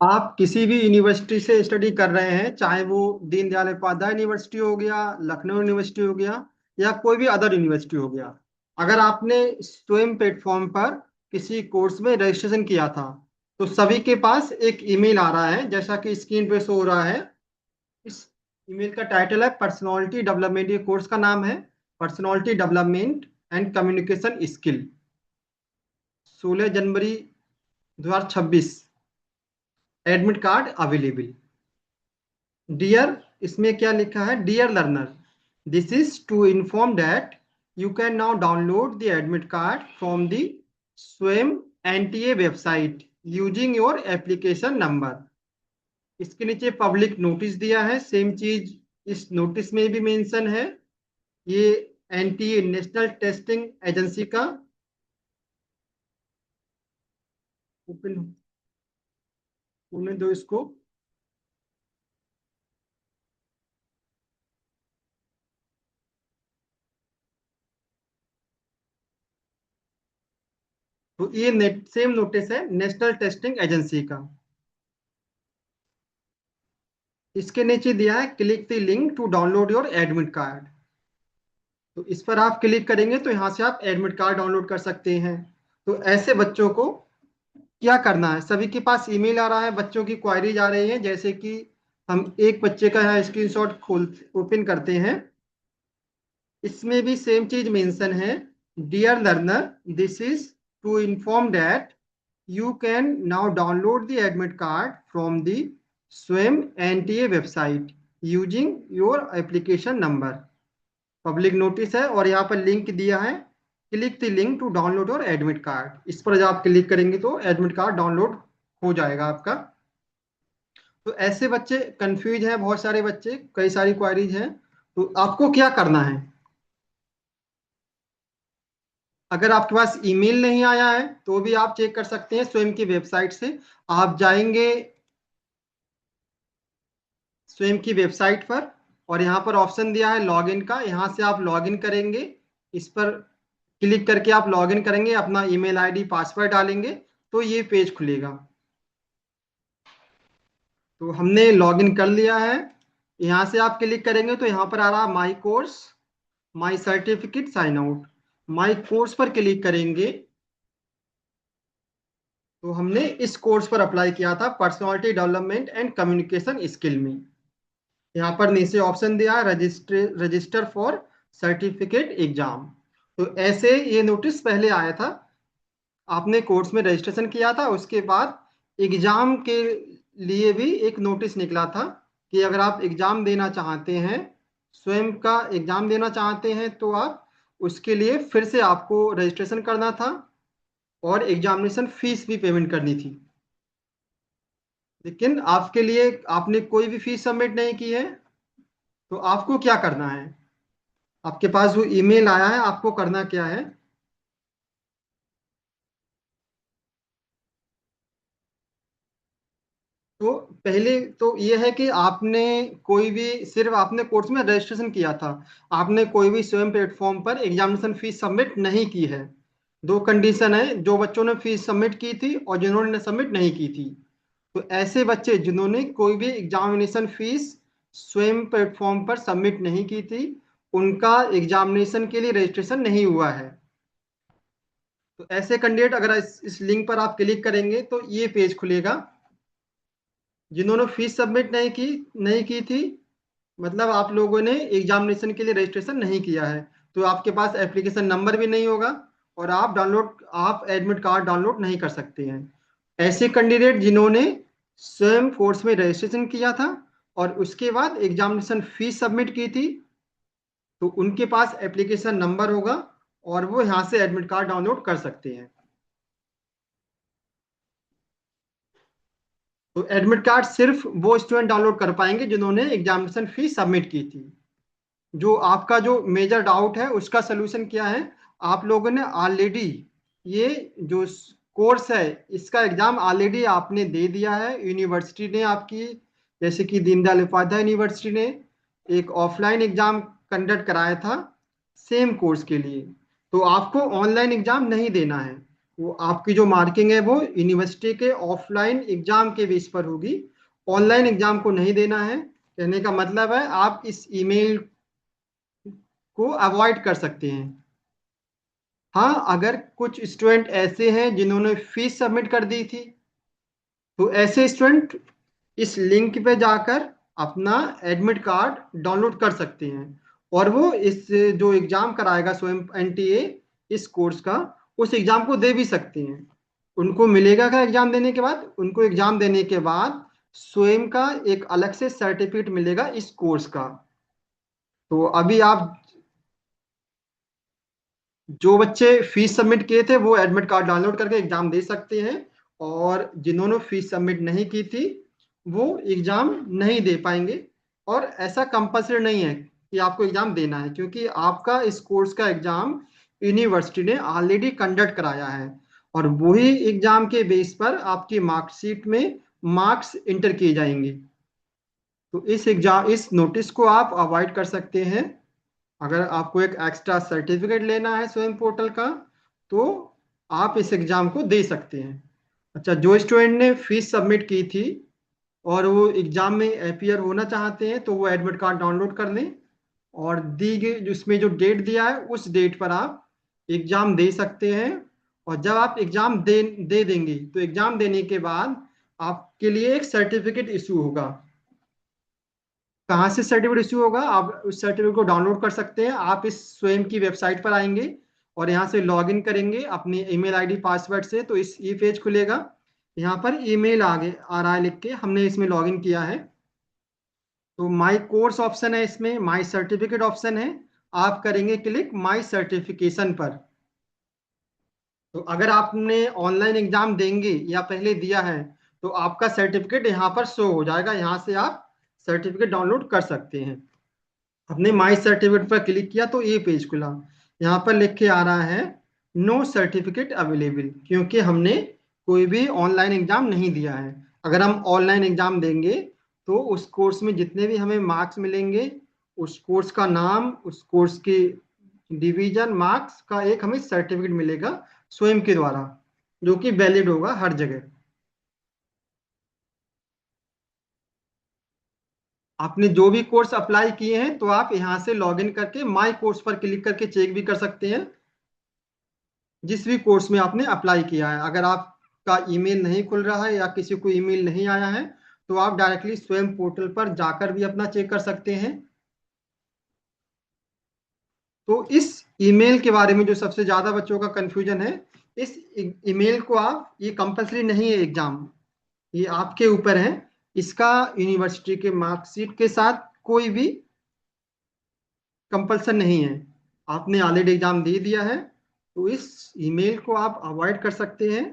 आप किसी भी यूनिवर्सिटी से स्टडी कर रहे हैं, चाहे वो दीनदयाल उपाध्याय यूनिवर्सिटी हो गया, लखनऊ यूनिवर्सिटी हो गया, या कोई भी अदर यूनिवर्सिटी हो गया। अगर आपने स्वयं प्लेटफॉर्म पर किसी कोर्स में रजिस्ट्रेशन किया था, तो सभी के पास एक ईमेल आ रहा है, जैसा कि स्क्रीन पे शो हो रहा है। इस ईमेल का टाइटल है पर्सनालिटी डेवलपमेंट। ये कोर्स का नाम है personality development and communication skill. 16 जनवरी 2026। Admit card available. डियर, इसमें क्या लिखा है? Dear learner, this is to inform that you can now download the admit card from the Swayam NTA website using your application number. इसके नीचे public notice दिया है, same चीज इस नोटिस में भी मेंशन है। ये एनटीए नेशनल टेस्टिंग एजेंसी का ओपन होने दो इसको। तो ये नेट सेम नोटिस है नेशनल टेस्टिंग एजेंसी का। इसके नीचे दिया है click the link to download your admit card. तो इस पर आप क्लिक करेंगे तो यहाँ से आप एडमिट कार्ड डाउनलोड कर सकते हैं। तो ऐसे बच्चों को क्या करना है? सभी के पास ईमेल आ रहा है, बच्चों की क्वायरीज आ रही है, जैसे कि हम एक बच्चे का यहाँ स्क्रीनशॉट खोल ओपन करते हैं। इसमें भी सेम चीज मेंशन है। Dear learner, this is to inform that you can now download the admit card from the swim NTA website using your application number। Public notice है और यहाँ पर लिंक दिया है, click the link to download your admit card. इस पर जब आप क्लिक करेंगे तो एडमिट कार्ड डाउनलोड हो जाएगा आपका। तो ऐसे बच्चे कंफ्यूज हैं, बहुत सारे बच्चे, कई सारी क्वारीज हैं। तो आपको क्या करना है? अगर आपके पास ईमेल नहीं आया है तो भी आप चेक कर सकते हैं स्वयं की वेबसाइट से। आप जाएंगे स्वयं की वेबसाइट पर और यहाँ पर ऑप्शन दिया है लॉगिन का, यहाँ से आप लॉगिन करेंगे। इस पर क्लिक करके आप लॉगिन करेंगे, अपना ईमेल आईडी पासवर्ड डालेंगे, तो ये पेज खुलेगा। तो हमने लॉगिन कर लिया है। यहाँ से आप क्लिक करेंगे तो यहाँ पर आ रहा है my course, my certificate, sign out. My course पर क्लिक करेंगे तो हमने इस कोर्स पर अप्लाई किया था personality development and communication skill में। यहाँ पर नीचे ऑप्शन दिया है register register for certificate exam. तो ऐसे ये नोटिस पहले आया था, आपने कोर्स में रजिस्ट्रेशन किया था, उसके बाद एग्जाम के लिए भी एक नोटिस निकला था कि अगर आप एग्जाम देना चाहते हैं, स्वयं का एग्जाम देना चाहते हैं, तो आप उसके लिए फिर से आपको रजिस्ट्रेशन करना था और एग्जामिनेशन फीस भी पेमेंट करनी थी। लेकिन आपके लिए आपने कोई भी फीस सबमिट नहीं की है। तो आपको क्या करना है? आपके पास वो ईमेल आया है, आपको करना क्या है? तो पहले तो ये है कि आपने कोई भी, सिर्फ आपने कोर्स में रजिस्ट्रेशन किया था, आपने कोई भी स्वयं प्लेटफॉर्म पर एग्जामिनेशन फीस सबमिट नहीं की है। दो कंडीशन है, जो बच्चों ने फीस सबमिट की थी और जिन्होंने सबमिट नहीं की थी। तो ऐसे बच्चे जिन्होंने कोई भी एग्जामिनेशन फीस स्वयं प्लेटफॉर्म पर सबमिट नहीं की थी, उनका एग्जामिनेशन के लिए रजिस्ट्रेशन नहीं हुआ है। तो ऐसे कैंडिडेट, अगर इस लिंक पर आप क्लिक करेंगे तो ये पेज खुलेगा। जिन्होंने फीस सबमिट नहीं की थी, मतलब आप लोगों ने एग्जामिनेशन के लिए रजिस्ट्रेशन नहीं किया है, तो आपके पास एप्लीकेशन नंबर भी नहीं होगा और आप एडमिट कार्ड डाउनलोड नहीं कर सकते हैं। ऐसे कैंडिडेट जिन्होंने स्वयं कोर्स में रजिस्ट्रेशन किया था और उसके बाद एग्जामिनेशन फीस सबमिट की थी, तो उनके पास एप्लीकेशन नंबर होगा और वो यहाँ से एडमिट कार्ड डाउनलोड कर सकते हैं। तो एडमिट कार्ड सिर्फ वो स्टूडेंट डाउनलोड कर पाएंगे जिन्होंने एग्जामिनेशन फीस सबमिट की थी। जो आपका जो मेजर डाउट है उसका सलूशन क्या है? आप लोगों ने ऑलरेडी ये जो कोर्स है इसका एग्जाम ऑलरेडी आपने दे दिया है, यूनिवर्सिटी ने आपकी, जैसे कि दीनदयाल उपाध्याय यूनिवर्सिटी ने एक ऑफलाइन एग्जाम कंडक्ट कराया था सेम कोर्स के लिए। तो आपको ऑनलाइन एग्जाम नहीं देना है, वो आपकी जो मार्किंग है वो यूनिवर्सिटी के ऑफलाइन एग्जाम के बेस पर होगी, ऑनलाइन एग्जाम को नहीं देना है। कहने का मतलब है आप इस ईमेल को अवॉइड कर सकते हैं। हाँ, अगर कुछ स्टूडेंट ऐसे हैं जिन्होंने फीस सबमिट कर दी थी, तो ऐसे स्टूडेंट इस लिंक पे जाकर अपना एडमिट कार्ड डाउनलोड कर सकते हैं, और वो इस जो एग्जाम कराएगा स्वयं एनटीए इस कोर्स का, उस एग्जाम को दे भी सकते हैं। उनको मिलेगा क्या एग्जाम देने के बाद? उनको एग्जाम देने के बाद स्वयं का एक अलग से सर्टिफिकेट मिलेगा इस कोर्स का। तो अभी आप, जो बच्चे फीस सबमिट किए थे वो एडमिट कार्ड डाउनलोड करके एग्जाम दे सकते हैं, और जिन्होंने फीस सबमिट नहीं की थी वो एग्जाम नहीं दे पाएंगे। और ऐसा कंपल्सरी नहीं है कि आपको एग्जाम देना है, क्योंकि आपका इस कोर्स का एग्जाम यूनिवर्सिटी ने ऑलरेडी कंडक्ट कराया है, और वही एग्जाम के बेस पर आपकी मार्कशीट में मार्क्स इंटर किए जाएंगे। तो इस एग्जाम, इस नोटिस को आप अवॉइड कर सकते हैं। अगर आपको एक एक्स्ट्रा सर्टिफिकेट लेना है स्वयं पोर्टल का, तो आप इस एग्जाम को दे सकते हैं। अच्छा, जो स्टूडेंट ने फीस सबमिट की थी और वो एग्जाम में अपियर होना चाहते हैं, तो वो एडमिट कार्ड डाउनलोड कर लें, और दी गई जिसमें जो डेट दिया है उस डेट पर आप एग्जाम दे सकते हैं। और जब आप एग्जाम दे देंगे, तो एग्जाम देने के बाद आपके लिए एक सर्टिफिकेट इशू होगा। कहाँ से सर्टिफिकेट इश्यू होगा? आप उस सर्टिफिकेट को डाउनलोड कर सकते हैं। आप इस स्वयं की वेबसाइट पर आएंगे और यहाँ से लॉग इन करेंगे अपनी ईमेल आईडी पासवर्ड से, तो इस ई पेज खुलेगा। यहाँ पर ईमेल आगे आ रहा है लिख के, हमने इसमें लॉग इन किया है। तो माई कोर्स ऑप्शन है, इसमें माई सर्टिफिकेट ऑप्शन है। आप करेंगे क्लिक माई सर्टिफिकेशन पर। तो अगर आपने ऑनलाइन एग्जाम देंगे या पहले दिया है, तो आपका सर्टिफिकेट यहाँ पर शो हो जाएगा, यहाँ से आप सर्टिफिकेट डाउनलोड कर सकते हैं। हमने माई सर्टिफिकेट पर क्लिक किया तो ये पेज खुला। यहाँ पर लिख के आ रहा है नो सर्टिफिकेट अवेलेबल, क्योंकि हमने कोई भी ऑनलाइन एग्जाम नहीं दिया है। अगर हम ऑनलाइन एग्जाम देंगे, तो उस कोर्स में जितने भी हमें मार्क्स मिलेंगे, उस कोर्स का नाम, उस कोर्स की डिवीजन, मार्क्स का एक हमें सर्टिफिकेट मिलेगा स्वयं के द्वारा, जो कि वैलिड होगा हर जगह। आपने जो भी कोर्स अप्लाई किए हैं, तो आप यहाँ से लॉगिन करके माई कोर्स पर क्लिक करके चेक भी कर सकते हैं जिस भी कोर्स में आपने अप्लाई किया है। अगर आपका ईमेल नहीं खुल रहा है या किसी को ईमेल नहीं आया है, तो आप डायरेक्टली स्वयं पोर्टल पर जाकर भी अपना चेक कर सकते हैं। तो इस ईमेल के बारे में जो सबसे ज्यादा बच्चों का कंफ्यूजन है, इस ईमेल को आप, ये कंपलसरी नहीं है एग्जाम, ये आपके ऊपर है। इसका यूनिवर्सिटी के मार्कशीट के साथ कोई भी कंपल्सन नहीं है। आपने ऑलरेडी एग्जाम दे दिया है, तो इस ईमेल को आप अवॉइड कर सकते हैं।